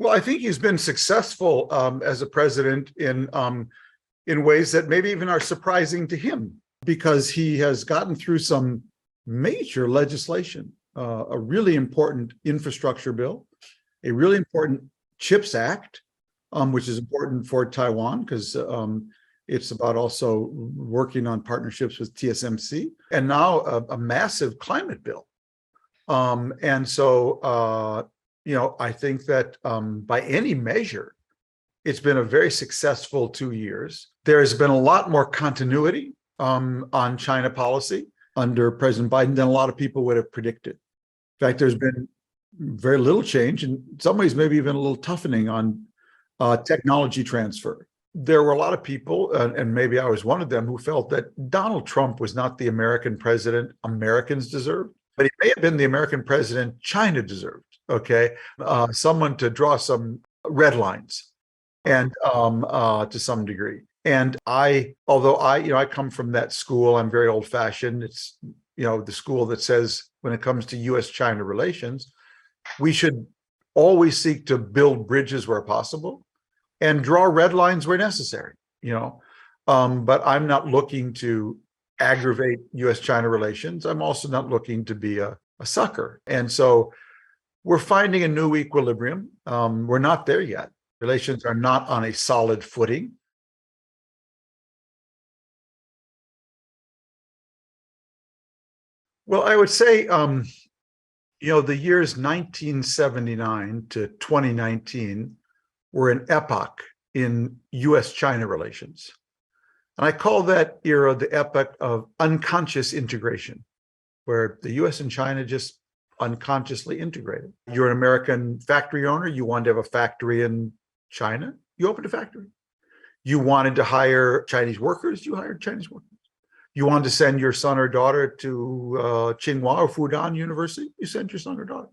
Well, I think he's been successful as a president in ways that maybe even are surprising to him, because he has gotten through some major legislation, a really important infrastructure bill, a really important CHIPS Act, which is important for Taiwan because it's about also working on partnerships with TSMC, and now a massive climate bill. And so, I think that by any measure, it's been a very successful 2 years. There has been a lot more continuity on China policy under President Biden than a lot of people would have predicted. In fact, there's been very little change, in some ways, maybe even a little toughening on technology transfer. There were a lot of people, and maybe I was one of them, who felt that Donald Trump was not the American president Americans deserved, but he may have been the American president China deserved, okay? Someone to draw some red lines, and to some degree. And although I come from that school, I'm very old fashioned. It's, the school that says when it comes to US-China relations, we should always seek to build bridges where possible and draw red lines where necessary, but I'm not looking to aggravate US-China relations. I'm also not looking to be a sucker. And so we're finding a new equilibrium. We're not there yet. Relations are not on a solid footing. Well, I would say, the years 1979 to 2019 were an epoch in US-China relations. And I call that era the epoch of unconscious integration, where the US and China just unconsciously integrated. You're an American factory owner, you wanted to have a factory in China, you opened a factory. You wanted to hire Chinese workers, you hired Chinese workers. You wanted to send your son or daughter to Tsinghua or Fudan University, you sent your son or daughter.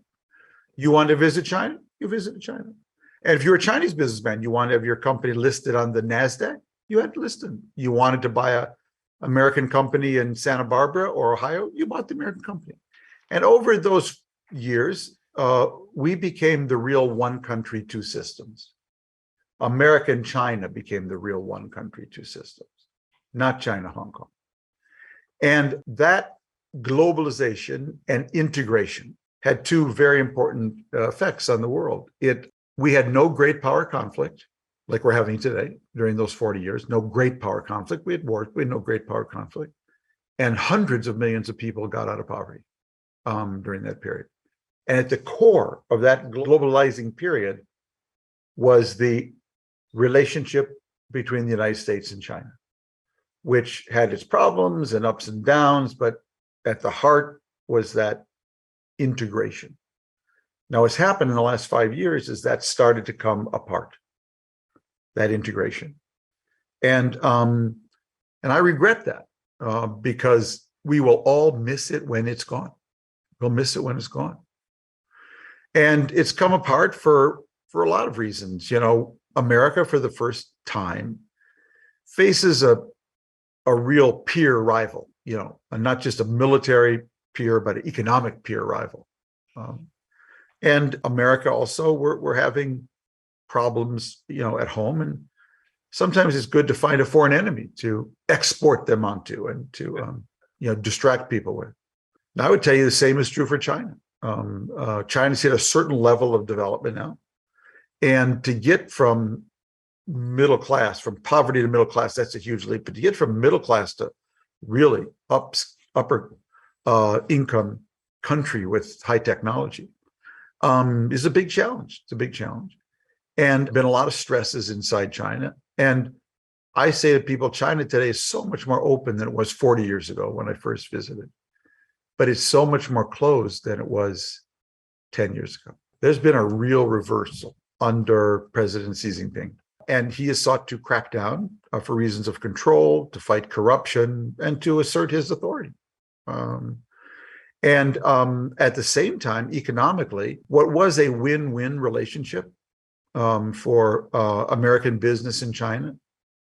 You wanted to visit China, you visited China. And if you're a Chinese businessman, you wanted to have your company listed on the NASDAQ, you had to list them. You wanted to buy an American company in Santa Barbara or Ohio, you bought the American company. And over those years, we became the real one country, two systems. America and China became the real one country, two systems, not China, Hong Kong. And that globalization and integration had two very important effects on the world. We had no great power conflict like we're having today during those 40 years, no great power conflict. We had wars, we had no great power conflict. And hundreds of millions of people got out of poverty during that period. And at the core of that globalizing period was the relationship between the United States and China, which had its problems and ups and downs, but at the heart was that integration. Now, what's happened in the last 5 years is that started to come apart, that integration. And I regret that because we will all miss it when it's gone. We'll miss it when it's gone. And it's come apart for a lot of reasons. America, for the first time, faces a real peer rival, and not just a military peer, but an economic peer rival. And America also, we're having problems, at home, and sometimes it's good to find a foreign enemy to export them onto and to, distract people with. Now, I would tell you the same is true for China. China's hit a certain level of development now, and to get from middle class, from poverty to middle class, that's a huge leap. But to get from middle class to really upper income country with high technology is a big challenge. It's a big challenge. And been a lot of stresses inside China. And I say to people, China today is so much more open than it was 40 years ago when I first visited. But it's so much more closed than it was 10 years ago. There's been a real reversal under President Xi Jinping. And he has sought to crack down for reasons of control, to fight corruption, and to assert his authority. And at the same time, economically, what was a win-win relationship for American business in China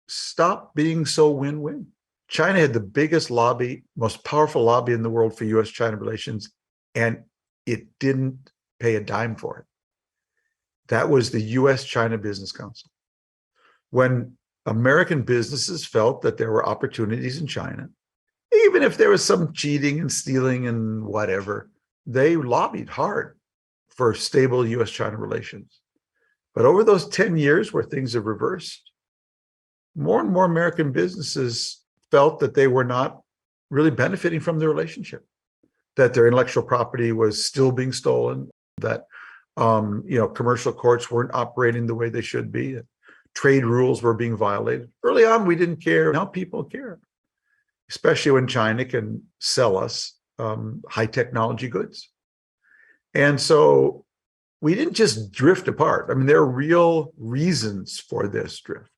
stopped being so win-win. China had the biggest lobby, most powerful lobby in the world for US-China relations, and it didn't pay a dime for it. That was the US-China Business Council. When American businesses felt that there were opportunities in China, even if there was some cheating and stealing and whatever, they lobbied hard for stable US-China relations. But over those 10 years where things have reversed, more and more American businesses felt that they were not really benefiting from the relationship, that their intellectual property was still being stolen, that commercial courts weren't operating the way they should be, that trade rules were being violated. Early on, we didn't care. Now people care, especially when China can sell us high technology goods. And so we didn't just drift apart. I mean, there are real reasons for this drift.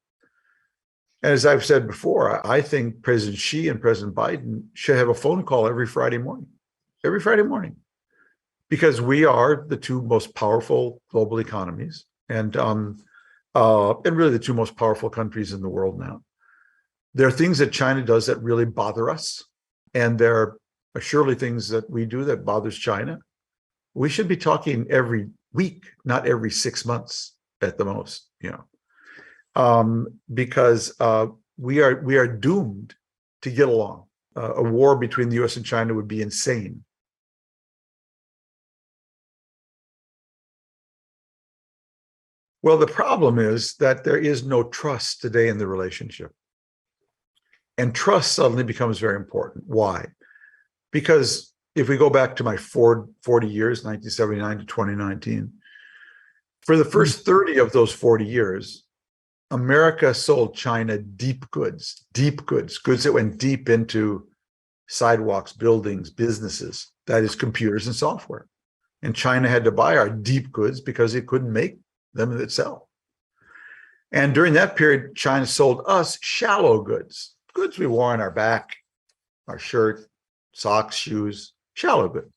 As I've said before, I think President Xi and President Biden should have a phone call every Friday morning, because we are the two most powerful global economies and really the two most powerful countries in the world now. There are things that China does that really bother us, and there are surely things that we do that bothers China. We should be talking every week, not every 6 months at the most, because we are doomed to get along. A war between the US and China would be insane. Well, the problem is that there is no trust today in the relationship. And trust suddenly becomes very important. Why? Because if we go back to my 40 years, 1979 to 2019, for the first 30 of those 40 years, America sold China deep goods that went deep into sidewalks, buildings, businesses, that is computers and software. And China had to buy our deep goods because it couldn't make them itself. And during that period, China sold us shallow goods we wore on our back, our shirt, socks, shoes, shallow goods.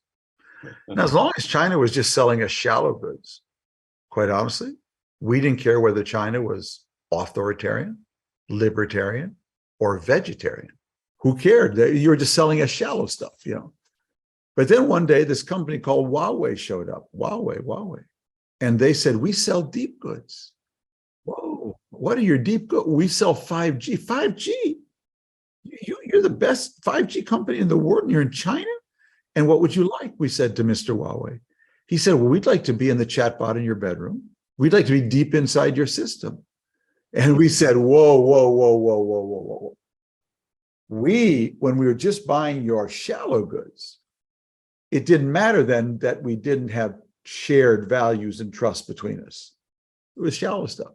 Now, as long as China was just selling us shallow goods, quite honestly, we didn't care whether China was authoritarian, libertarian, or vegetarian. Who cared? You were just selling us shallow stuff, But then one day, this company called Huawei showed up. Huawei. And they said, we sell deep goods. Whoa, what are your deep goods? We sell 5G. 5G? You're the best 5G company in the world, and you're in China? And what would you like? We said to Mr. Huawei. He said, well, we'd like to be in the chatbot in your bedroom. We'd like to be deep inside your system. And we said, whoa. When we were just buying your shallow goods, it didn't matter then that we didn't have shared values and trust between us. It was shallow stuff.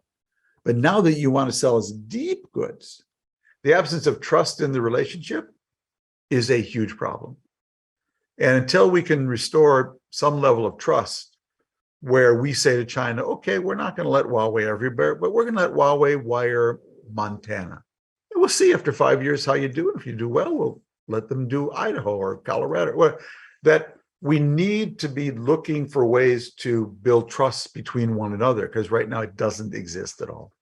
But now that you want to sell us deep goods, the absence of trust in the relationship is a huge problem. And until we can restore some level of trust, where we say to China, okay, we're not going to let Huawei everywhere, but we're going to let Huawei wire Montana. And we'll see after 5 years how you do. If you do well, we'll let them do Idaho or Colorado. That we need to be looking for ways to build trust between one another, because right now it doesn't exist at all.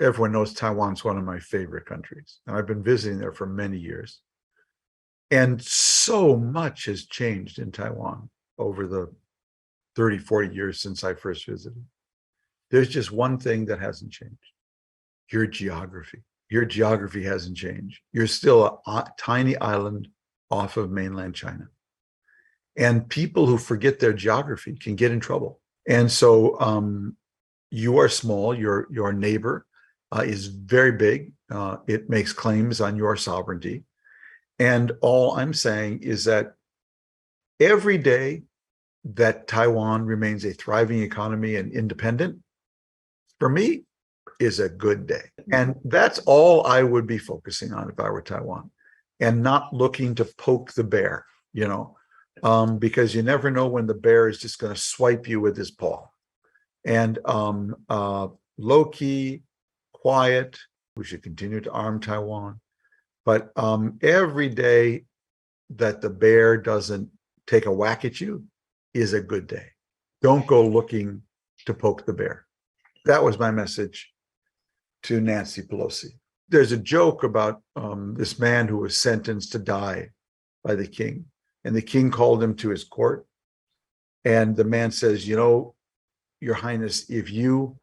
Everyone knows Taiwan's one of my favorite countries, and I've been visiting there for many years. And so much has changed in Taiwan over the 30, 40 years since I first visited. There's just one thing that hasn't changed: your geography. Your geography hasn't changed. You're still a tiny island off of mainland China. And people who forget their geography can get in trouble. And so you are small, your neighbor is very big. It makes claims on your sovereignty. And all I'm saying is that every day that Taiwan remains a thriving economy and independent, for me, is a good day. And that's all I would be focusing on if I were Taiwan, and not looking to poke the bear, because you never know when the bear is just going to swipe you with his paw. And low key, quiet, we should continue to arm Taiwan. But every day that the bear doesn't take a whack at you is a good day. Don't go looking to poke the bear. That was my message to Nancy Pelosi. There's a joke about this man who was sentenced to die by the king. And the king called him to his court. And the man says, you know, Your Highness, if you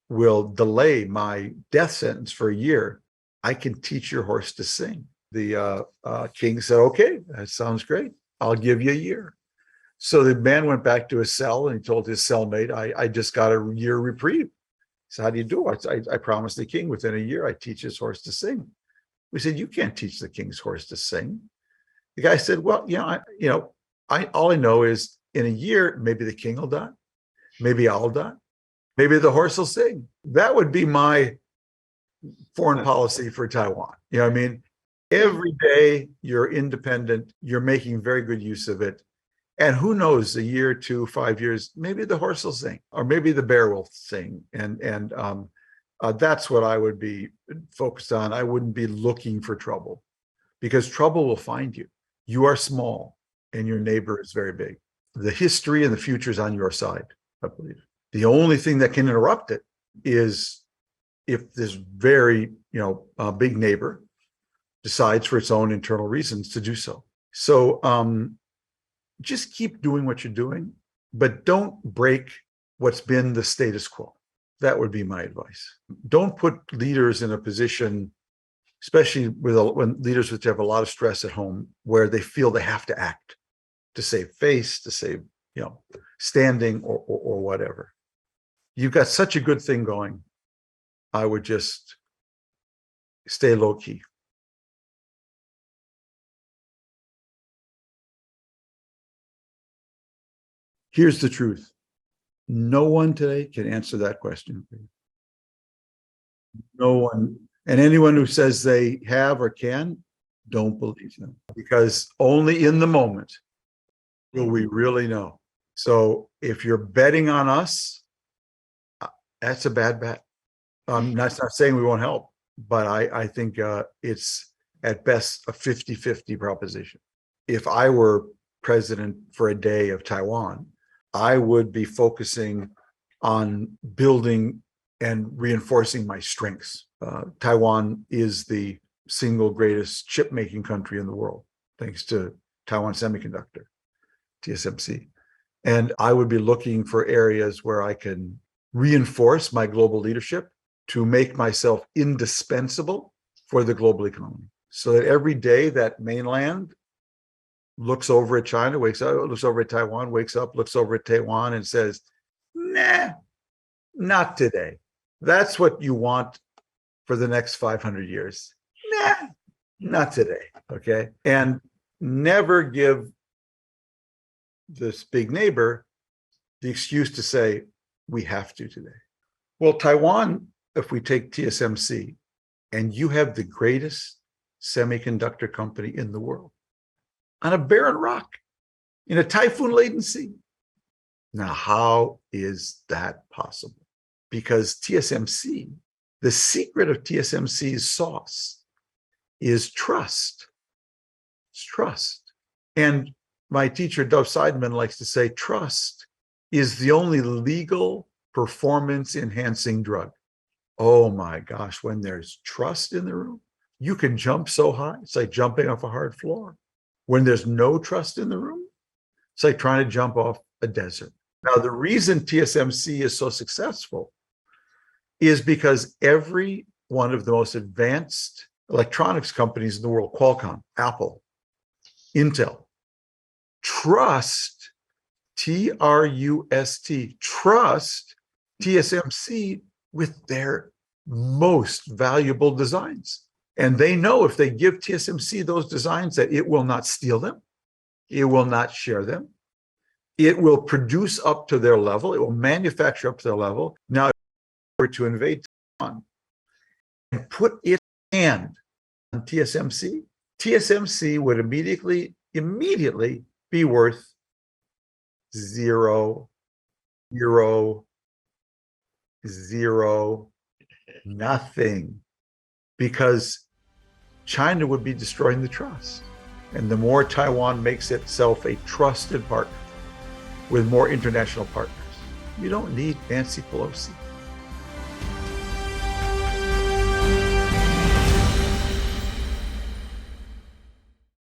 will delay my death sentence for a year, I can teach your horse to sing. The king said, okay, that sounds great. I'll give you a year. So the man went back to his cell and he told his cellmate, I just got a year reprieve. So how do you do it? I promised the king within a year I'd teach his horse to sing. We said, you can't teach the king's horse to sing. The guy said, well, all I know is in a year, maybe the king will die. Maybe I'll die. Maybe the horse will sing. That would be my foreign policy for Taiwan. You know what I mean? Every day you're independent, you're making very good use of it. And who knows, a year, 2, 5 years, maybe the horse will sing, or maybe the bear will sing. And that's what I would be focused on. I wouldn't be looking for trouble, because trouble will find you. You are small and your neighbor is very big. The history and the future is on your side, I believe. The only thing that can interrupt it is if this very, big neighbor decides for its own internal reasons to do so. So just keep doing what you're doing, but don't break what's been the status quo. That would be my advice. Don't put leaders in a position, especially when leaders which have a lot of stress at home, where they feel they have to act to save face, to save, standing or whatever. You've got such a good thing going. I would just stay low key. Here's the truth. No one today can answer that question for you. No one. And anyone who says they have or can, don't believe them, because only in the moment will we really know. So if you're betting on us, that's a bad bet. That's not saying we won't help, but I think it's at best a 50-50 proposition. If I were president for a day of Taiwan, I would be focusing on building and reinforcing my strengths. Taiwan is the single greatest chip-making country in the world, thanks to Taiwan Semiconductor, TSMC. And I would be looking for areas where I can reinforce my global leadership to make myself indispensable for the global economy, so that every day that mainland looks over at China, wakes up, looks over at Taiwan, wakes up, looks over at Taiwan and says, nah, not today. That's what you want for the next 500 years. Nah, not today, okay? And never give this big neighbor the excuse to say, we have to today. Well, Taiwan, if we take TSMC, and you have the greatest semiconductor company in the world, on a barren rock, in a typhoon-laden sea. Now, how is that possible? Because TSMC, the secret of TSMC's sauce is trust. It's trust. And my teacher, Dov Seidman, likes to say, trust is the only legal performance-enhancing drug. Oh my gosh, when there's trust in the room, you can jump so high. It's like jumping off a hard floor. When there's no trust in the room, it's like trying to jump off a desert. Now, the reason TSMC is so successful is because every one of the most advanced electronics companies in the world, Qualcomm, Apple, Intel, trust, T-R-U-S-T, trust TSMC with their most valuable designs. And they know if they give TSMC those designs that it will not steal them, it will not share them, it will produce up to their level, it will manufacture up to their level. Now, if it were to invade Taiwan and put its hand on TSMC, TSMC would immediately be worth zero, nothing. Because China would be destroying the trust. And the more Taiwan makes itself a trusted partner with more international partners, you don't need Nancy Pelosi.